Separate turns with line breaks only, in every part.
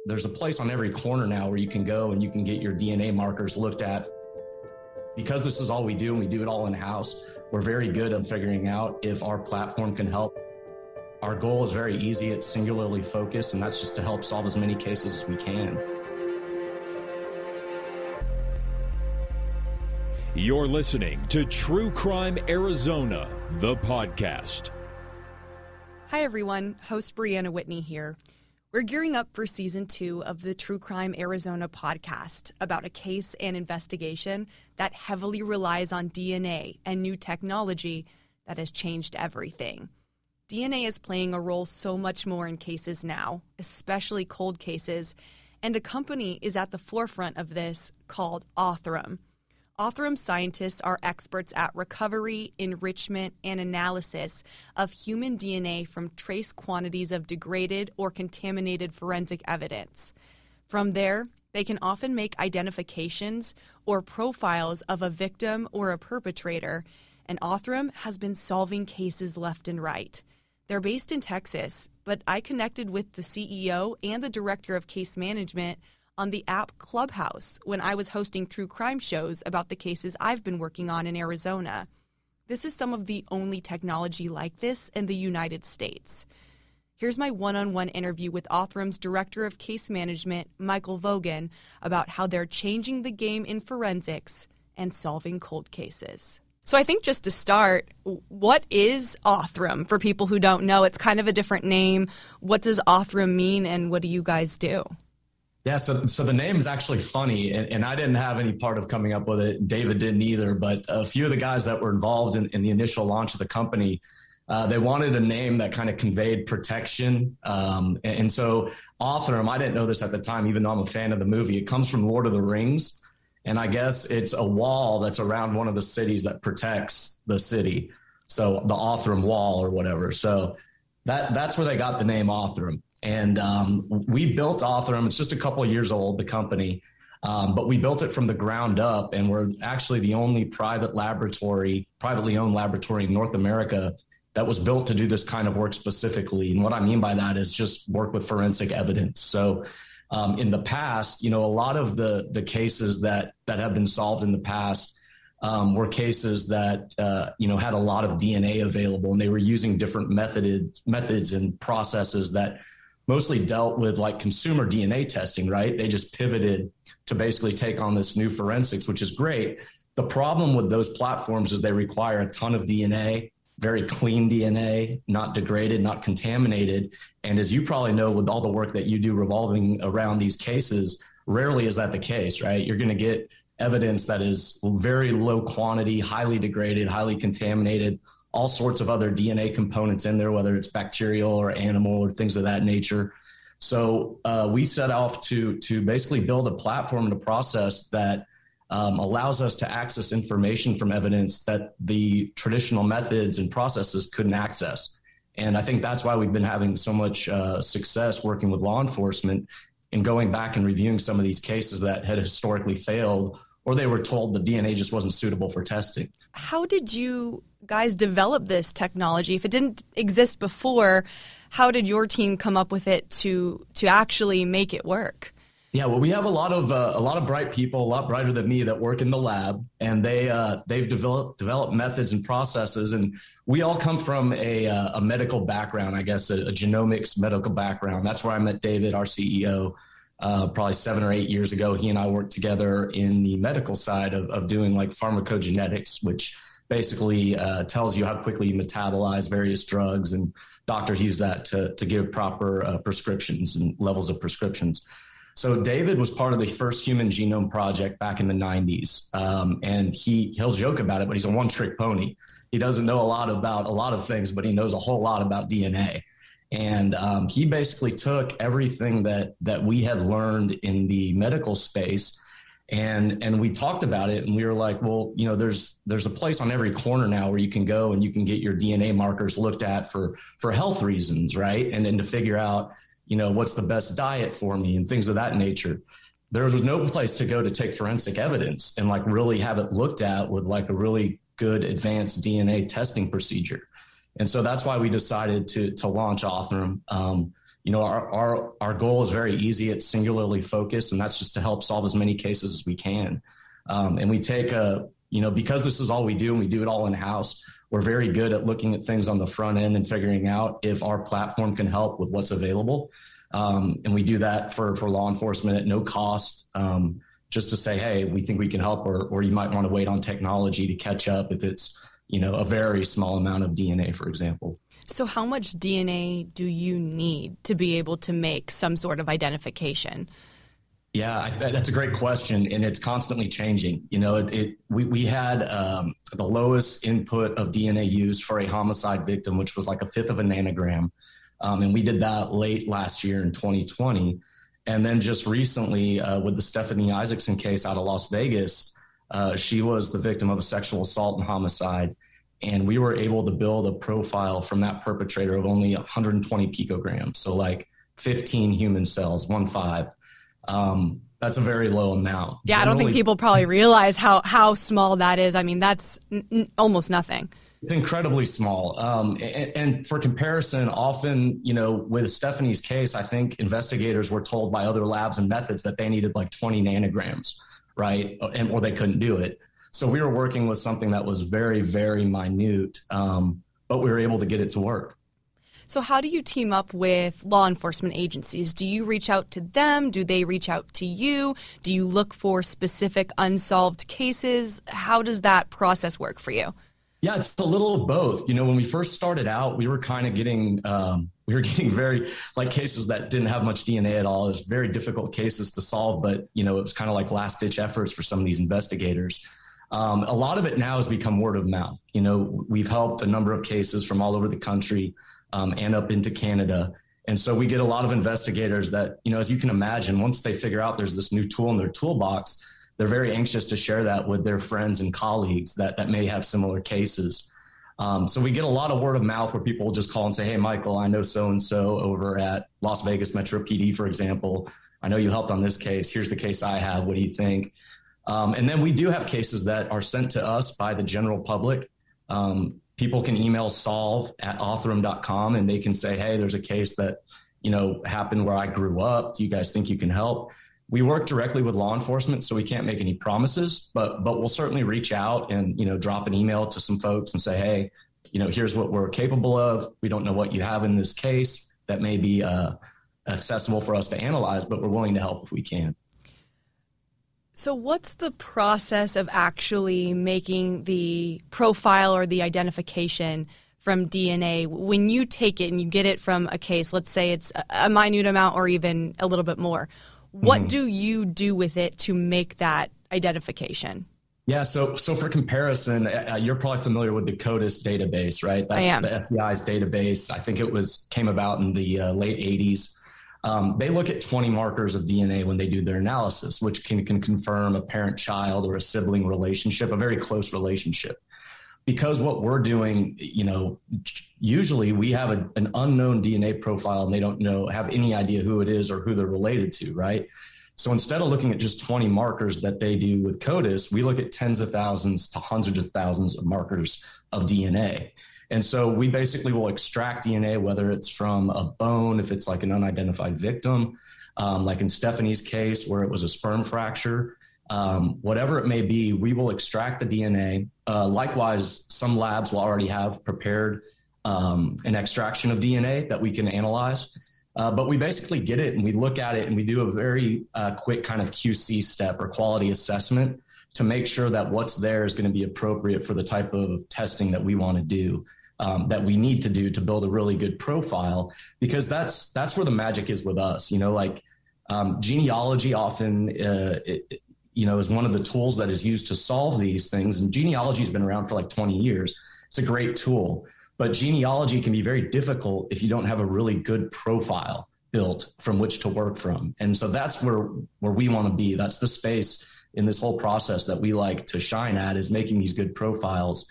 There's a place on every corner now where you can go and you can get your DNA markers looked at. Because this is all we do and we do it all in-house, we're very good at figuring out if our platform can help. Our goal is very easy. It's singularly focused, and that's just to help solve as many cases as we can.
You're listening to True Crime Arizona, the podcast.
Hi, everyone. Host Briana Whitney here. We're gearing up for Season 2 of the True Crime Arizona podcast about a case and investigation that heavily relies on DNA and new technology that has changed everything. DNA is playing a role so much more in cases now, especially cold cases, and a company is at the forefront of this called Othram. Othram scientists are experts at recovery, enrichment, and analysis of human DNA from trace quantities of degraded or contaminated forensic evidence. From there, they can often make identifications or profiles of a victim or a perpetrator, and Othram has been solving cases left and right. They're based in Texas, but I connected with the CEO and the director of case management on the app Clubhouse when I was hosting true crime shows about the cases I've been working on in Arizona. This is some of the only technology like this in the United States. Here's my one-on-one interview with Othram's Director of Case Management, Michael Vogan, about how they're changing the game in forensics and solving cold cases. So I think just to start, what is Othram for people who don't know? It's kind of a different name. What does Othram mean, and what do you guys do?
Yeah, so the name is actually funny, and I didn't have any part of coming up with it. David didn't either, but a few of the guys that were involved in the initial launch of the company, they wanted a name that kind of conveyed protection. And so Othram, I didn't know this at the time, even though I'm a fan of the movie. It comes from Lord of the Rings, and I guess it's a wall that's around one of the cities that protects the city. So the Othram Wall or whatever. So that's where they got the name Othram. And we built Othram. It's just a couple of years old, the company, but we built it from the ground up. And we're actually the only privately owned laboratory in North America that was built to do this kind of work specifically. And what I mean by that is just work with forensic evidence. So in the past, a lot of the cases that have been solved in the past were cases that, had a lot of DNA available, and they were using different methods and processes that mostly dealt with like consumer DNA testing, right? They just pivoted to basically take on this new forensics, which is great. The problem with those platforms is they require a ton of DNA, very clean DNA, not degraded, not contaminated. And as you probably know, with all the work that you do revolving around these cases, rarely is that the case, right? You're going to get evidence that is very low quantity, highly degraded, highly contaminated, all sorts of other DNA components in there, whether it's bacterial or animal or things of that nature. So we set off to basically build a platform and a process that allows us to access information from evidence that the traditional methods and processes couldn't access. And I think that's why we've been having so much success working with law enforcement and going back and reviewing some of these cases that had historically failed, or they were told the DNA just wasn't suitable for testing.
How did you guys develop this technology? If it didn't exist before, how did your team come up with it to actually make it work?
Yeah, well, we have a lot of bright people, a lot brighter than me, that work in the lab, and they've developed methods and processes. And we all come from a medical background, I guess, a genomics medical background. That's where I met David, our CEO. Probably 7 or 8 years ago. He and I worked together in the medical side of doing like pharmacogenetics, which basically tells you how quickly you metabolize various drugs, and doctors use that to give proper prescriptions and levels of prescriptions. So David was part of the first human genome project back in the 90s, and he'll joke about it, but he's a one-trick pony. He doesn't know a lot about a lot of things, but he knows a whole lot about DNA. And he basically took everything that we had learned in the medical space, and we talked about it, and we were like, well, there's a place on every corner now where you can go and you can get your DNA markers looked at for health reasons, right? And then to figure out, what's the best diet for me and things of that nature. There was no place to go to take forensic evidence and like really have it looked at with like a really good advanced DNA testing procedure. And so that's why we decided to launch Othram. our goal is very easy. It's singularly focused, and that's just to help solve as many cases as we can. And we take because this is all we do and we do it all in-house, we're very good at looking at things on the front end and figuring out if our platform can help with what's available. And we do that for law enforcement at no cost, just to say, hey, we think we can help, or you might want to wait on technology to catch up if it's, a very small amount of DNA, for example.
So how much DNA do you need to be able to make some sort of identification?
Yeah, that's a great question, and it's constantly changing. We had the lowest input of DNA used for a homicide victim, which was like 1/5 of a nanogram, and we did that late last year in 2020. And then just recently, with the Stephanie Isaacson case out of Las Vegas, she was the victim of a sexual assault and homicide, and we were able to build a profile from that perpetrator of only 120 picograms, so like 15 human cells, 15. That's a very low amount.
Yeah, I don't think people probably realize how small that is. I mean, that's almost nothing.
It's incredibly small. And for comparison, often, with Stephanie's case, I think investigators were told by other labs and methods that they needed like 20 nanograms, right? Or they couldn't do it. So we were working with something that was very, very minute, but we were able to get it to work.
So how do you team up with law enforcement agencies? Do you reach out to them? Do they reach out to you? Do you look for specific unsolved cases? How does that process work for you?
Yeah, it's a little of both. When we first started out, we were kind of getting very cases that didn't have much DNA at all. It was very difficult cases to solve, but it was kind of like last ditch efforts for some of these investigators. A lot of it now has become word of mouth. We've helped a number of cases from all over the country and up into Canada. And so we get a lot of investigators that, as you can imagine, once they figure out there's this new tool in their toolbox, they're very anxious to share that with their friends and colleagues that may have similar cases. So we get a lot of word of mouth where people will just call and say, hey, Michael, I know so-and-so over at Las Vegas Metro PD, for example. I know you helped on this case. Here's the case I have. What do you think? And then we do have cases that are sent to us by the general public. People can email solve@othram.com and they can say, hey, there's a case that, happened where I grew up. Do you guys think you can help? We work directly with law enforcement, so we can't make any promises, but we'll certainly reach out and, drop an email to some folks and say, hey, here's what we're capable of. We don't know what you have in this case that may be accessible for us to analyze, but we're willing to help if we can.
So what's the process of actually making the profile or the identification from DNA? When you take it and you get it from a case, let's say it's a minute amount or even a little bit more, what do you do with it to make that identification? Yeah,
so for comparison, you're probably familiar with the CODIS database, right?
I am.
The FBI's database. I think it came about in the late 80s. They look at 20 markers of DNA when they do their analysis, which can confirm a parent-child or a sibling relationship, a very close relationship. Because what we're doing, usually we have an unknown DNA profile and they don't have any idea who it is or who they're related to, right? So instead of looking at just 20 markers that they do with CODIS, we look at tens of thousands to hundreds of thousands of markers of DNA. And so we basically will extract DNA, whether it's from a bone, if it's like an unidentified victim, like in Stephanie's case where it was a sperm fracture, whatever it may be, we will extract the DNA. Likewise, some labs will already have prepared an extraction of DNA that we can analyze. But we basically get it and we look at it and we do a very quick kind of QC step or quality assessment to make sure that what's there is going to be appropriate for the type of testing that we want to do. That we need to do to build a really good profile, because that's where the magic is with us. Genealogy often, is one of the tools that is used to solve these things. And genealogy has been around for like 20 years. It's a great tool, but genealogy can be very difficult if you don't have a really good profile built from which to work from. And so that's where we want to be. That's the space in this whole process that we like to shine at, is making these good profiles.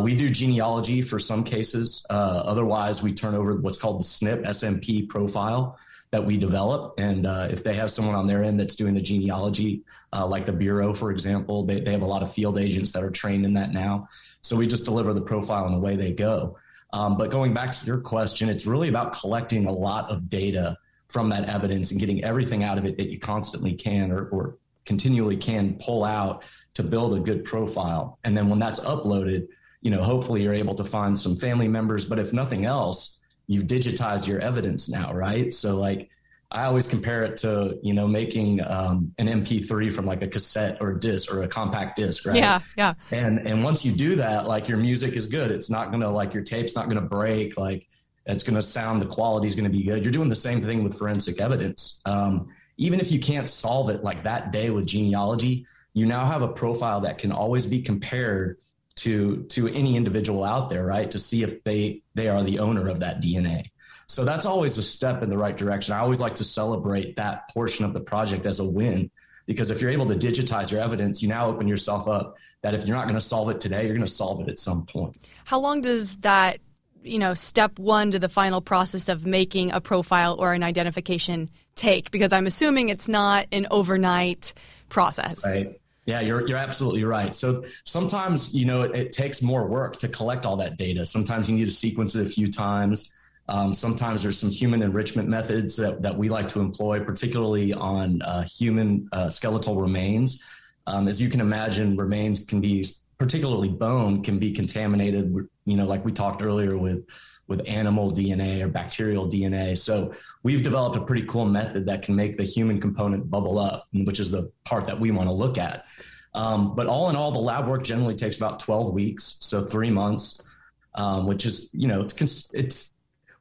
We do genealogy for some cases. Otherwise, we turn over what's called the SNP, SMP profile that we develop. And if they have someone on their end that's doing the genealogy, like the Bureau, for example, they have a lot of field agents that are trained in that now. So we just deliver the profile and away they go. But going back to your question, it's really about collecting a lot of data from that evidence and getting everything out of it that you constantly can or continually can pull out to build a good profile. And then when that's uploaded, hopefully you're able to find some family members, but if nothing else, you've digitized your evidence now, right? So like, I always compare it to, making an MP3 from like a cassette or a disc or a compact disc, right?
Yeah.
And once you do that, like your music is good. It's not going to like your tape's not going to break. Like it's going to sound, the quality is going to be good. You're doing the same thing with forensic evidence. Even if you can't solve it like that day with genealogy, you now have a profile that can always be compared to any individual out there, right? To see if they are the owner of that DNA. So that's always a step in the right direction. I always like to celebrate that portion of the project as a win, because if you're able to digitize your evidence, you now open yourself up that if you're not going to solve it today, you're going to solve it at some point.
How long does that, step one to the final process of making a profile or an identification take? Because I'm assuming it's not an overnight process.
Right. Yeah, you're absolutely right. So sometimes, it takes more work to collect all that data. Sometimes you need to sequence it a few times. Sometimes there's some human enrichment methods that we like to employ, particularly on human skeletal remains. As you can imagine, remains can be, particularly bone, can be contaminated, like we talked earlier with animal DNA or bacterial DNA. So we've developed a pretty cool method that can make the human component bubble up, which is the part that we want to look at. But all in all, the lab work generally takes about 12 weeks, so 3 months, which is,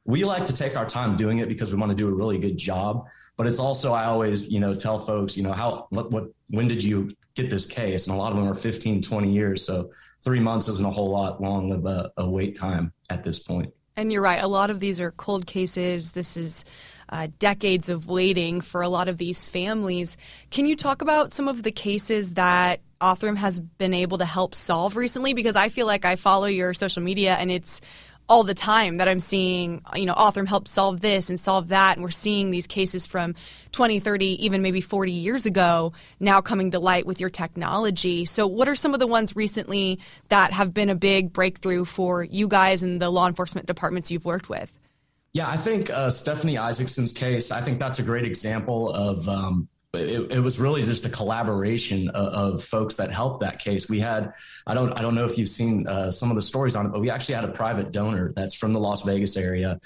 we like to take our time doing it because we want to do a really good job. But it's also, I always, tell folks, when did you get this case? And a lot of them are 15, 20 years. So 3 months isn't a whole lot long of a wait time at this point.
And you're right. A lot of these are cold cases. This is decades of waiting for a lot of these families. Can you talk about some of the cases that Othram has been able to help solve recently? Because I feel like I follow your social media and it's all the time that I'm seeing, Othram helped solve this and solve that. And we're seeing these cases from 20, 30, even maybe 40 years ago now coming to light with your technology. So what are some of the ones recently that have been a big breakthrough for you guys and the law enforcement departments you've worked with?
Yeah, I think Stephanie Isaacson's case, I think that's a great example of it was really just a collaboration of folks that helped that case. We had, I don't know if you've seen some of the stories on it, but we actually had a private donor that's from the Las Vegas area.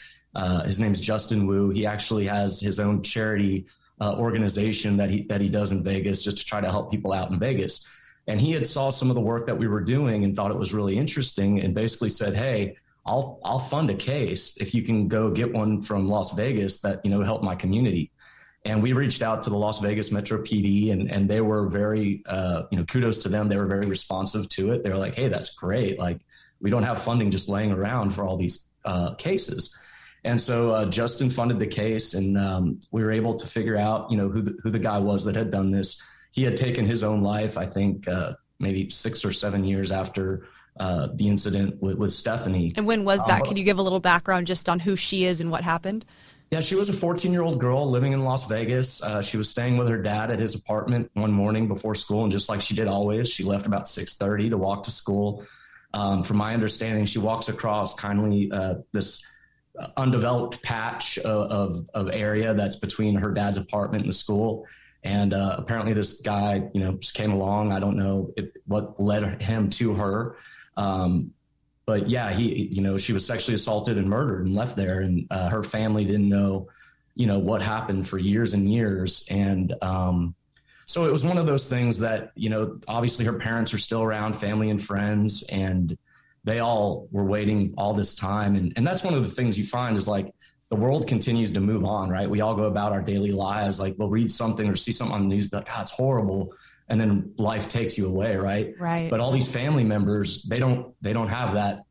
His name's Justin Wu. He actually has his own charity organization that he does in Vegas just to try to help people out in Vegas. And he had saw some of the work that we were doing and thought it was really interesting and basically said, hey, I'll fund a case if you can go get one from Las Vegas that, help my community. And we reached out to the Las Vegas Metro PD and they were very, kudos to them. They were very responsive to it. They were like, hey, that's great. Like, we don't have funding just laying around for all these cases. And so Justin funded the case and we were able to figure out, who the guy was that had done this. He had taken his own life, I think, maybe 6 or 7 years after the incident with Stephanie.
And when was that? Could you give a little background just on who she is and what happened?
Yeah, she was a 14-year-old girl living in Las Vegas. She was staying with her dad at his apartment one morning before school. And just like she did always, she left about 6:30 to walk to school. From my understanding, she walks across kindly this undeveloped patch of area that's between her dad's apartment and the school. And apparently this guy, just came along. I don't know what led him to her. But yeah, she was sexually assaulted and murdered and left there. And her family didn't know, what happened for years and years. And so it was one of those things that, obviously her parents are still around, family and friends, and they all were waiting all this time. And that's one of the things you find is like the world continues to move on, right? We all go about our daily lives. Like we'll read something or see something on the news, be like, God, it's horrible. And then life takes you away, right?
Right.
But all these family members, they don't have that,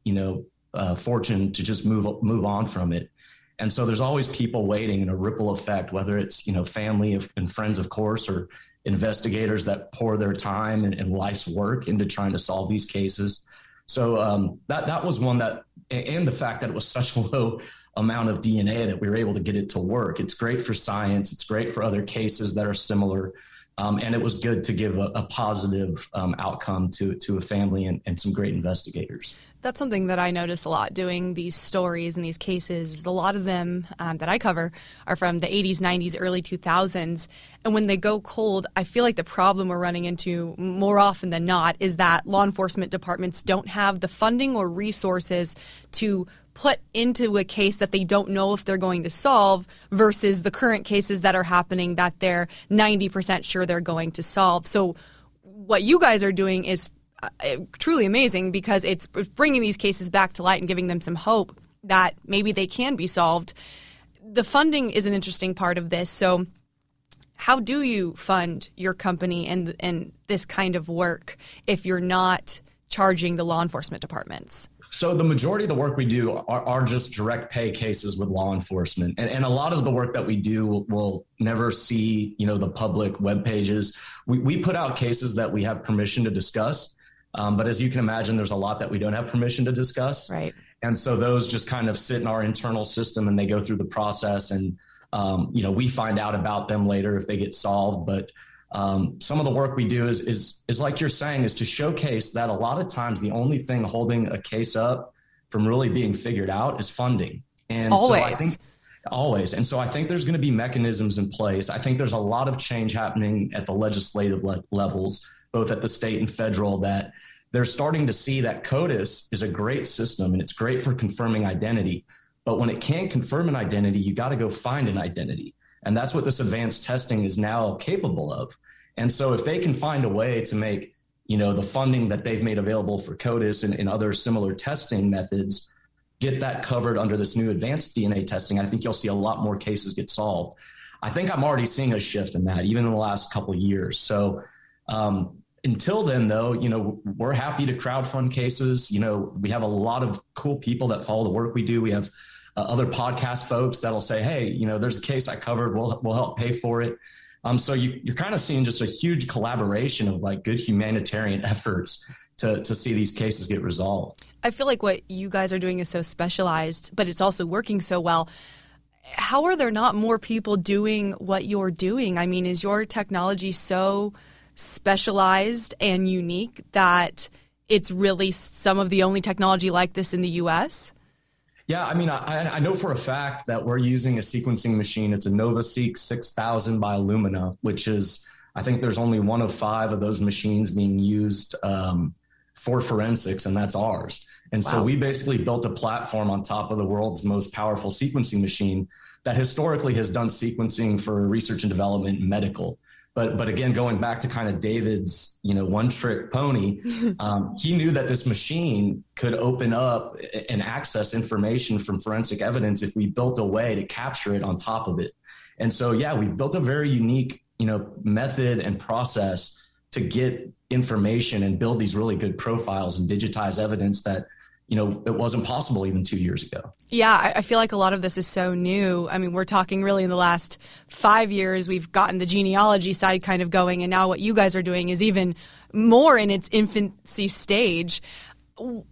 fortune to just move on from it. And so there's always people waiting in a ripple effect, whether it's, family and friends, of course, or investigators that pour their time and life's work into trying to solve these cases. So that was one that, and the fact that it was such a low amount of DNA that we were able to get it to work. It's great for science. It's great for other cases that are similar. And it was good to give a positive outcome to a family and some great investigators.
That's something that I notice a lot doing these stories and these cases. A lot of them that I cover are from the 80s, 90s, early 2000s. And when they go cold, I feel like the problem we're running into more often than not is that law enforcement departments don't have the funding or resources to put into a case that they don't know if they're going to solve versus the current cases that are happening that they're 90% sure they're going to solve. So what you guys are doing is truly amazing because it's bringing these cases back to light and giving them some hope that maybe they can be solved. The funding is an interesting part of this. So how do you fund your company and this kind of work if you're not charging the law enforcement departments?
So the majority of the work we do are just direct pay cases with law enforcement. And a lot of the work that we do will never see, the public web pages. We put out cases that we have permission to discuss. But as you can imagine, there's a lot that we don't have permission to discuss.
Right.
And so those just kind of sit in our internal system and they go through the process and, we find out about them later if they get solved. But some of the work we do is like you're saying, is to showcase that a lot of times the only thing holding a case up from really being figured out is funding. And always. And so I think there's going to be mechanisms in place. I think there's a lot of change happening at the legislative levels, both at the state and federal, that they're starting to see that CODIS is a great system and it's great for confirming identity. But when it can't confirm an identity, you got to go find an identity. And that's what this advanced testing is now capable of. And so if they can find a way to make, the funding that they've made available for CODIS and other similar testing methods, get that covered under this new advanced DNA testing, I think you'll see a lot more cases get solved. I think I'm already seeing a shift in that, even in the last couple of years. So until then, though, we're happy to crowdfund cases. We have a lot of cool people that follow the work we do. We have other podcast folks that'll say, hey, there's a case I covered. We'll help pay for it. So you're kind of seeing just a huge collaboration of like good humanitarian efforts to see these cases get resolved.
I feel like what you guys are doing is so specialized, but it's also working so well. How are there not more people doing what you're doing? I mean, is your technology so specialized and unique that it's really some of the only technology like this in the U.S.?
Yeah, I mean, I know for a fact that we're using a sequencing machine. It's a NovaSeq 6000 by Illumina, which is, I think there's only one of 5 of those machines being used for forensics, and that's ours. And so we basically built a platform on top of the world's most powerful sequencing machine that historically has done sequencing for research and development in medical. But again, going back to kind of David's, one trick pony, he knew that this machine could open up and access information from forensic evidence if we built a way to capture it on top of it. And so, we built a very unique, method and process to get information and build these really good profiles and digitize evidence that, it wasn't possible even 2 years ago.
Yeah, I feel like a lot of this is so new. I mean, we're talking really in the last 5 years, we've gotten the genealogy side kind of going, and now what you guys are doing is even more in its infancy stage.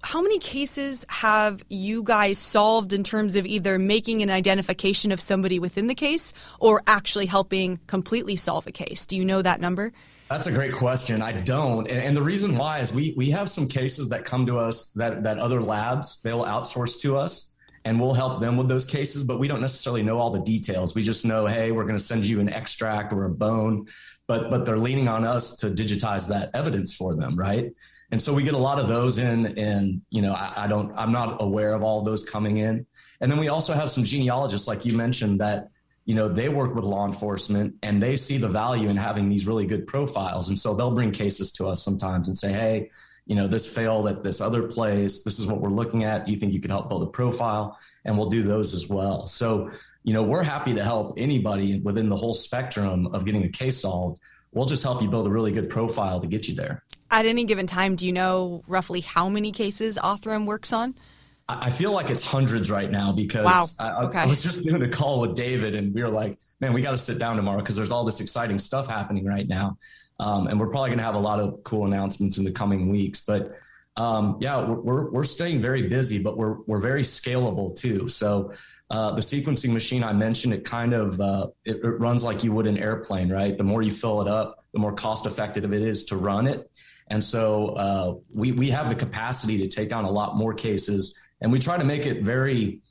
How many cases have you guys solved in terms of either making an identification of somebody within the case or actually helping completely solve a case? Do you know that number?
That's a great question. I don't. And the reason why is we have some cases that come to us that other labs, they'll outsource to us and we'll help them with those cases, but we don't necessarily know all the details. We just know, hey, we're going to send you an extract or a bone, but they're leaning on us to digitize that evidence for them, right? And so we get a lot of those in, and I'm not aware of all of those coming in. And then we also have some genealogists, like you mentioned, that they work with law enforcement and they see the value in having these really good profiles. And so they'll bring cases to us sometimes and say, hey, this failed at this other place. This is what we're looking at. Do you think you could help build a profile? And we'll do those as well. So, we're happy to help anybody within the whole spectrum of getting a case solved. We'll just help you build a really good profile to get you there.
At any given time, do you know roughly how many cases Othram works on?
I feel like it's hundreds right now because I was just doing a call with David and we were like, man, we got to sit down tomorrow because there's all this exciting stuff happening right now. And we're probably going to have a lot of cool announcements in the coming weeks. But Yeah, we're staying very busy, but we're very scalable too. So the sequencing machine I mentioned, it kind of it runs like you would an airplane, right? The more you fill it up, the more cost effective it is to run it. And so we have the capacity to take on a lot more cases, and we try to make it very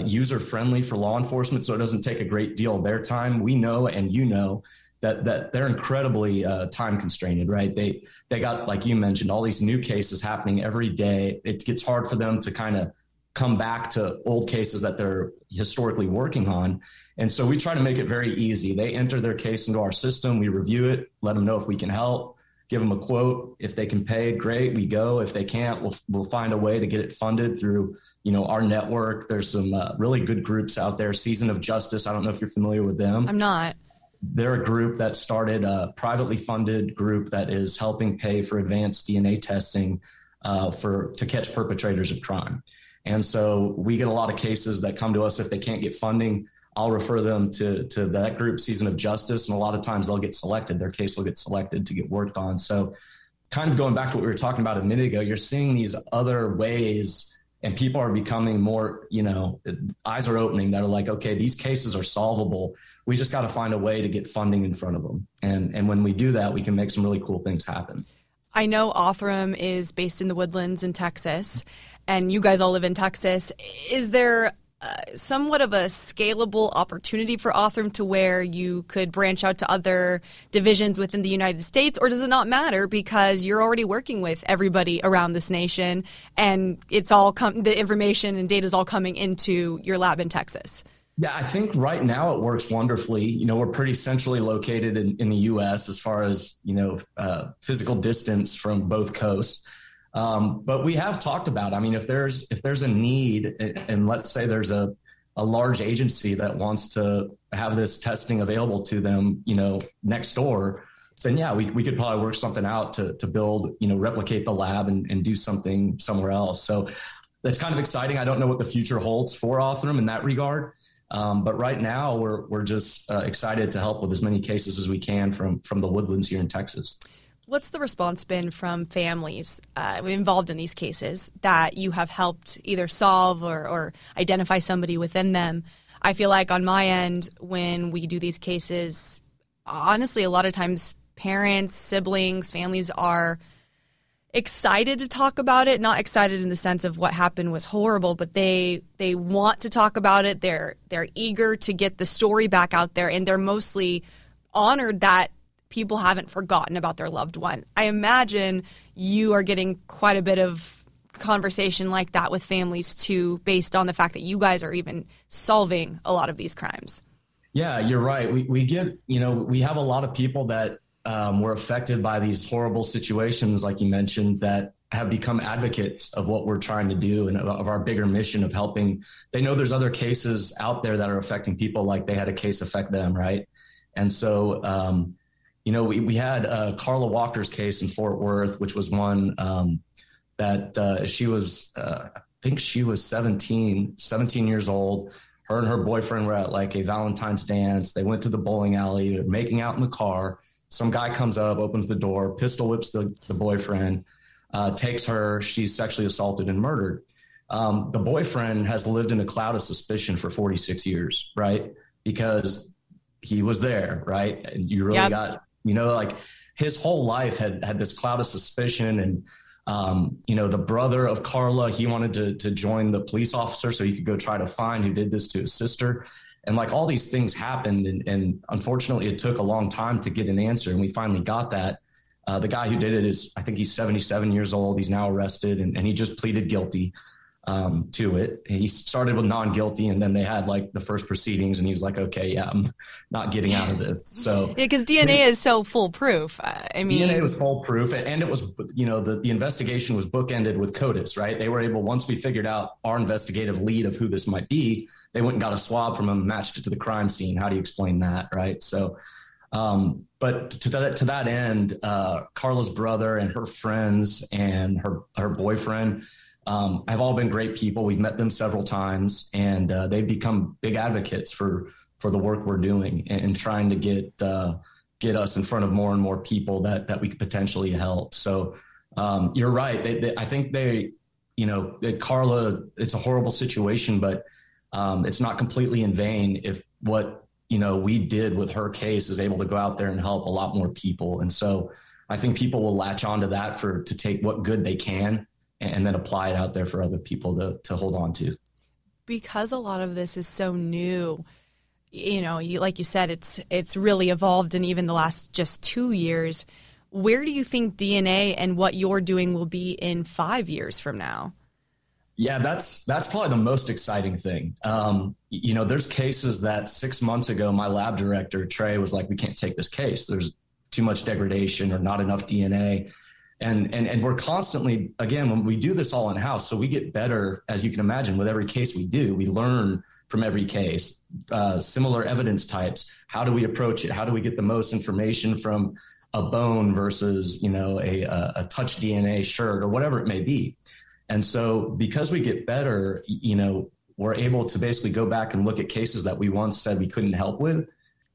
user friendly for law enforcement, so it doesn't take a great deal of their time. We know, and you know, that they're incredibly time constrained, right? They got, like you mentioned, all these new cases happening every day. It gets hard for them to kind of come back to old cases that they're historically working on. And so we try to make it very easy. They enter their case into our system. We review it, let them know if we can help, give them a quote. If they can pay, great, we go. If they can't, we'll find a way to get it funded through, our network. There's some really good groups out there. Season of Justice. I don't know if you're familiar with them.
I'm not.
They're a group that started a privately funded group that is helping pay for advanced DNA testing to catch perpetrators of crime. And so we get a lot of cases that come to us. If they can't get funding, I'll refer them to that group, Season of Justice. And a lot of times they'll get selected. Their case will get selected to get worked on. So kind of going back to what we were talking about a minute ago, you're seeing these other ways, and people are becoming more, eyes are opening that are like, okay, these cases are solvable. We just got to find a way to get funding in front of them. And when we do that, we can make some really cool things happen.
I know Othram is based in the Woodlands in Texas, and you guys all live in Texas. Is there somewhat of a scalable opportunity for Othram to where you could branch out to other divisions within the United States, or does it not matter because you're already working with everybody around this nation and it's all the information and data is all coming into your lab in Texas?
Yeah, I think right now it works wonderfully. We're pretty centrally located in the U.S. as far as, physical distance from both coasts. But we have talked about, if there's a need, and let's say there's a large agency that wants to have this testing available to them, next door, then yeah, we could probably work something out to build, replicate the lab and do something somewhere else. So that's kind of exciting. I don't know what the future holds for Othram in that regard. But right now we're just excited to help with as many cases as we can from the Woodlands here in Texas.
What's the response been from families involved in these cases that you have helped either solve or identify somebody within them? I feel like on my end, when we do these cases, honestly, a lot of times parents, siblings, families are excited to talk about it, not excited in the sense of what happened was horrible, but they want to talk about it. They're eager to get the story back out there, and they're mostly honored that people haven't forgotten about their loved one. I imagine you are getting quite a bit of conversation like that with families too, based on the fact that you guys are even solving a lot of these crimes.
Yeah, you're right. We get, we have a lot of people that were affected by these horrible situations, like you mentioned, that have become advocates of what we're trying to do and of our bigger mission of helping. They know there's other cases out there that are affecting people like they had a case affect them, right? And so, we had Carla Walker's case in Fort Worth, which was one that she was, I think she was 17 years old. Her and her boyfriend were at like a Valentine's dance. They went to the bowling alley, they're making out in the car. Some guy comes up, opens the door, pistol whips the boyfriend, takes her. She's sexually assaulted and murdered. The boyfriend has lived in a cloud of suspicion for 46 years, right? Because he was there, right? And you really got, his whole life had this cloud of suspicion. And, the brother of Carla, he wanted to join the police officer so he could go try to find who did this to his sister. And like all these things happened. And unfortunately, it took a long time to get an answer. And we finally got that. The guy who did it I think he's 77 years old. He's now arrested and he just pleaded guilty to it. He started with non-guilty, and then they had like the first proceedings, and he was like, okay, yeah, I'm not getting out of this. So
yeah, because DNA is so foolproof.
DNA was foolproof, and it was, the investigation was bookended with CODIS, right? They were able, once we figured out our investigative lead of who this might be, they went and got a swab from him, matched it to the crime scene. How do you explain that, right? So, but to that end, Carla's brother and her friends and her boyfriend have all been great people. We've met them several times, and they've become big advocates for the work we're doing and trying to get us in front of more and more people that we could potentially help. So You're right. I think Carla, it's a horrible situation, but it's not completely in vain if what, we did with her case is able to go out there and help a lot more people. And so I think people will latch onto that to take what good they can and then apply it out there for other people to hold on to. Because
a lot of this is so new, like you said, it's really evolved in even the last just 2 years. Where do you think DNA and what you're doing will be in 5 years from now? Yeah, that's probably the most exciting thing. There's cases that 6 months ago, my lab director, Trey, was like, we can't take this case. There's too much degradation or not enough DNA. And we're constantly, again, when we do this all in-house, so we get better, as you can imagine, with every case we do. We learn from every case, similar evidence types. How do we approach it? How do we get the most information from a bone versus, a touch DNA shirt or whatever it may be? And so because we get better, we're able to basically go back and look at cases that we once said we couldn't help with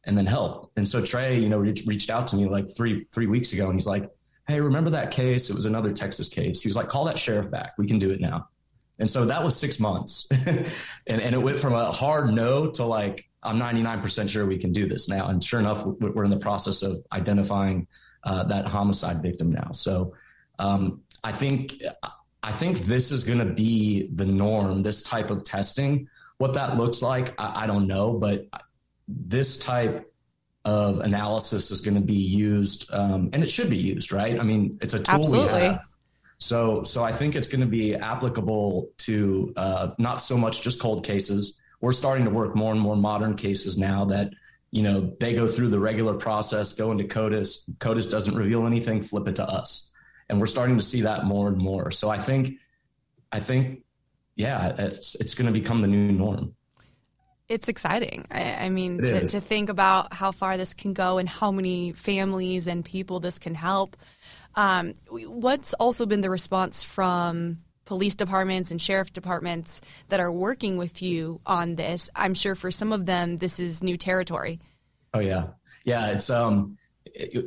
and then help. And so Trey, reached out to me like three weeks ago, and he's like, hey, remember that case? It was another Texas case. He was like, call that sheriff back. We can do it now. And so that was 6 months. and it went from a hard no to like, I'm 99% sure we can do this now. And sure enough, we're in the process of identifying that homicide victim now. So I think this is going to be the norm, this type of testing. What that looks like, I don't know, but this type of analysis is going to be used, and it should be used, right? I mean, it's a tool. Absolutely. We have. So I think it's going to be applicable to not so much just cold cases. We're starting to work more and more modern cases now that, they go through the regular process, go into CODIS. CODIS doesn't reveal anything, flip it to us. And we're starting to see that more and more. So I think, yeah, it's going to become the new norm. It's exciting. I mean, to think about how far this can go and how many families and people this can help. What's also been the response from police departments and sheriff departments that are working with you on this? I'm sure for some of them, this is new territory. Oh, yeah. Yeah, it's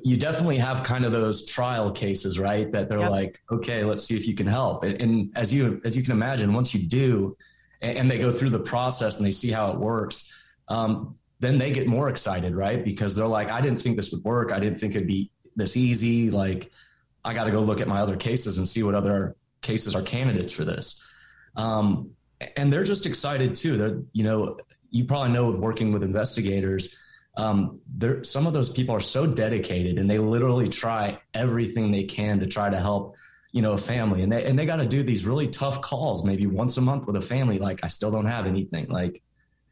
you definitely have kind of those trial cases, right? That they're like, okay, let's see if you can help. And as you can imagine, once you do, and they go through the process and they see how it works, then they get more excited, right? Because they're like, I didn't think this would work. I didn't think it'd be this easy. Like, I got to go look at my other cases and see what other cases are candidates for this. And they're just excited too. They're, you probably know with working with investigators, some of those people are so dedicated and they literally try everything they can to try to help, a family. And they got to do these really tough calls, maybe once a month with a family. Like, I still don't have anything. Like,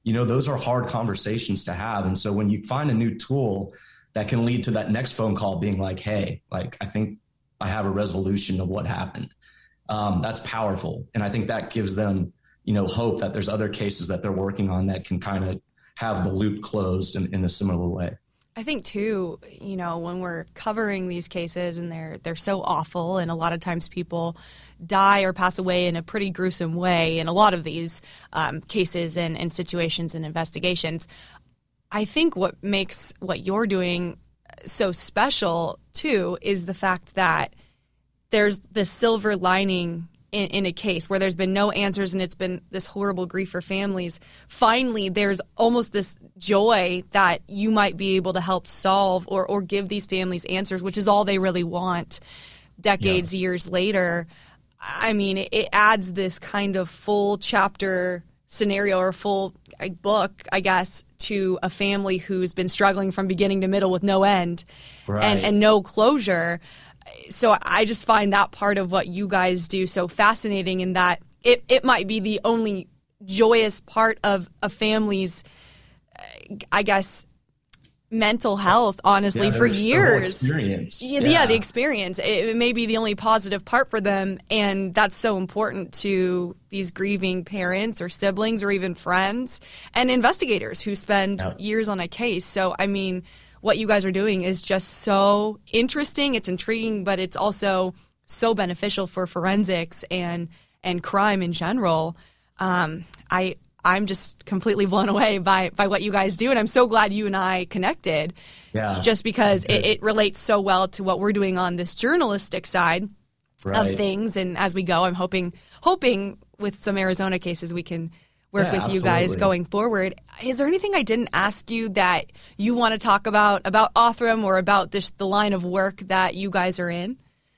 those are hard conversations to have. And so when you find a new tool that can lead to that next phone call being like, hey, like, I think I have a resolution of what happened. That's powerful. And I think that gives them, hope that there's other cases that they're working on that can kind of have the loop closed in a similar way. I think too, when we're covering these cases and they're so awful, and a lot of times people die or pass away in a pretty gruesome way in a lot of these cases and situations and investigations. I think what makes what you're doing so special too is the fact that there's the silver lining in a case where there's been no answers and it's been this horrible grief for families. Finally, there's almost this joy that you might be able to help solve or give these families answers, which is all they really want decades, years later. I mean, it adds this kind of full chapter scenario or full book, I guess, to a family who's been struggling from beginning to middle with no end and no closure. So I just find that part of what you guys do so fascinating, in that it might be the only joyous part of a family's, I guess, mental health, honestly, for years. The experience. Yeah, the experience. It may be the only positive part for them, and that's so important to these grieving parents or siblings or even friends and investigators who spend years on a case. So, I mean, what you guys are doing is just so interesting. It's intriguing, but it's also so beneficial for forensics and crime in general. I'm just completely blown away by what you guys do, and I'm so glad you and I connected. Yeah, just because it relates so well to what we're doing on this journalistic side. of things. And as we go, I'm hoping with some Arizona cases we can work with you guys going forward. Is there anything I didn't ask you that you want to talk about Othram or about the line of work that you guys are in?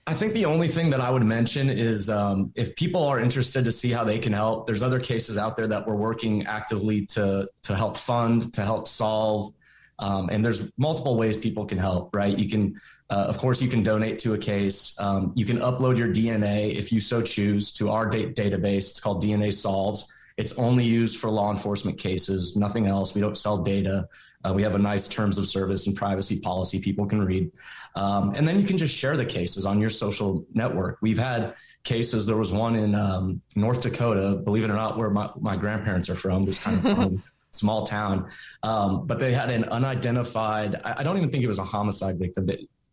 I think the only thing that I would mention is if people are interested to see how they can help, there's other cases out there that we're working actively to help fund, to help solve. And there's multiple ways people can help, right? You can, of course, you can donate to a case. You can upload your DNA if you so choose to our database. It's called DNA Solves. It's only used for law enforcement cases, nothing else. We don't sell data. We have a nice terms of service and privacy policy people can read. And then you can just share the cases on your social network. We've had cases. There was one in North Dakota, believe it or not, where my grandparents are from. It was kind of fun. Small town. But they had an unidentified, I don't even think it was a homicide victim.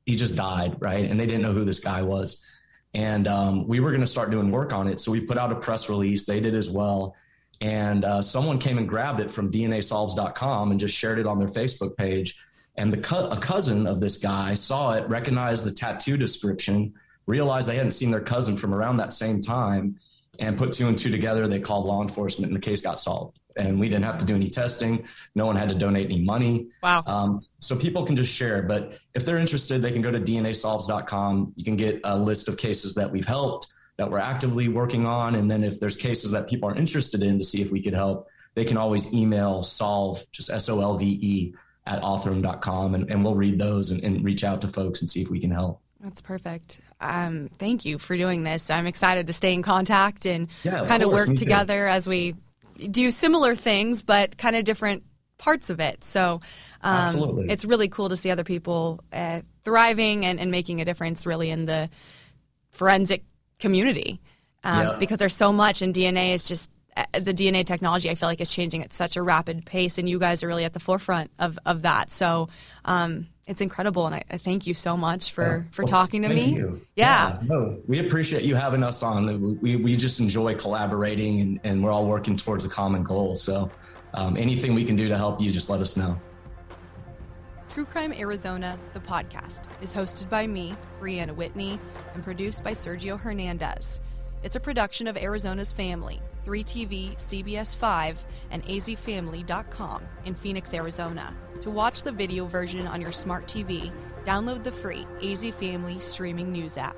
He just died, right? And they didn't know who this guy was. And we were going to start doing work on it. So we put out a press release. They did as well. And someone came and grabbed it from DNAsolves.com and just shared it on their Facebook page. And a cousin of this guy saw it, recognized the tattoo description, realized they hadn't seen their cousin from around that same time, and put two and two together. They called law enforcement and the case got solved. And we didn't have to do any testing. No one had to donate any money.
Wow.
So people can just share. But if they're interested, they can go to DNAsolves.com. You can get a list of cases that we've helped, that we're actively working on. And then if there's cases that people are interested in to see if we could help, they can always email solve, just SOLVE, at Othram.com. And we'll read those and reach out to folks and see if we can help.
That's perfect. Thank you for doing this. I'm excited to stay in contact and kind of work together as we do similar things, but kind of different parts of it. So
Absolutely.
It's really cool to see other people thriving and making a difference really in the forensic community because there's so much, and DNA is just the DNA technology I feel like is changing at such a rapid pace, and you guys are really at the forefront of that. So it's incredible, and I thank you so much for talking to me.
You. Yeah. No, we appreciate you having us on. We just enjoy collaborating, and we're all working towards a common goal. So anything we can do to help you, just let us know.
True Crime Arizona, the podcast, is hosted by me, Briana Whitney, and produced by Sergio Hernandez. It's a production of Arizona's Family, 3TV, CBS 5, and azfamily.com in Phoenix, Arizona. To watch the video version on your smart TV, download the free AZ Family streaming news app.